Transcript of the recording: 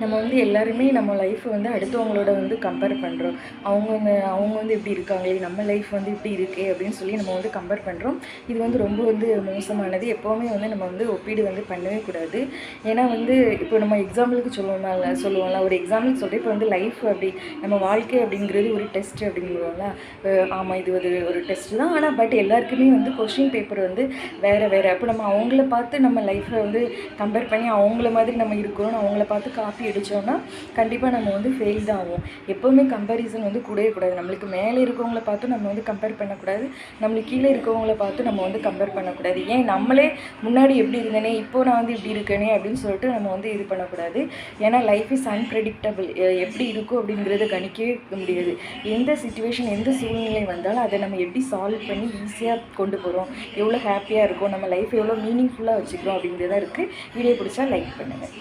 நம்ம வந்து எல்லாருமே நம்ம லைஃப்பை வந்து அடுத்தவங்களோட வந்து கம்பேர் பண்ணுறோம். அவங்க வந்து இப்படி இருக்காங்களே, நம்ம லைஃப் வந்து இப்படி இருக்கே அப்படின்னு சொல்லி நம்ம வந்து கம்பேர் பண்ணுறோம். இது வந்து ரொம்ப வந்து மோசமானது. எப்போவுமே வந்து நம்ம வந்து ஒப்பீடு வந்து பண்ணவே கூடாது. ஏன்னா வந்து இப்போ நம்ம எக்ஸாம்பிளுக்கு சொல்லுவோம்ல ஒரு எக்ஸாம்பிளுக்கு சொல்கிறேன். இப்போ வந்து லைஃப் அப்படி நம்ம வாழ்க்கை அப்படிங்கிறது ஒரு டெஸ்ட் அப்படிங்கிறோம்ல. ஆமாம், இது ஒரு டெஸ்ட் தான். ஆனால் பட் எல்லாருக்குமே வந்து கொஷின் பேப்பர் வந்து வேறு வேறு. அப்போ நம்ம அவங்கள பார்த்து நம்ம லைஃப்பை வந்து கம்பேர் பண்ணி அவங்கள மாதிரி நம்ம இருக்கிறோன்னு அவங்கள பார்த்து காப்பி அடித்தோன்னா கண்டிப்பாக நம்ம வந்து ஃபெயில் தான் ஆகும். எப்போவுமே கம்பேரிசன் வந்து கூடவே கூடாது. நம்மளுக்கு மேலே இருக்கவங்கள பார்த்தும் நம்ம வந்து கம்பேர் பண்ணக்கூடாது, நம்மளுக்கு கீழே இருக்கவங்கள பார்த்து நம்ம வந்து கம்பேர் பண்ணக்கூடாது. ஏன் நம்மளே முன்னாடி எப்படி இருந்தேனே இப்போ நான் வந்து இப்படி இருக்கேனே அப்படின்னு சொல்லிட்டு நம்ம வந்து இது பண்ணக்கூடாது. ஏன்னா லைஃப் இஸ் அன்பிரெடிக்டபிள். எப்படி இருக்கும் அப்படிங்கிறத கணிக்கவே முடியாது. எந்த சிச்சுவேஷன் எந்த சூழ்நிலை வந்தாலும் அதை நம்ம எப்படி சால்வ் பண்ணி ஈஸியாக கொண்டு போகிறோம், எவ்வளோ ஹாப்பியாக இருக்கும், நம்ம லைஃப் எவ்வளோ மீனிங்ஃபுல்லாக வச்சுக்கிறோம் அப்படிங்கிறதா இருக்குது. வீடியோ பிடிச்சா லைக் பண்ணுங்கள்.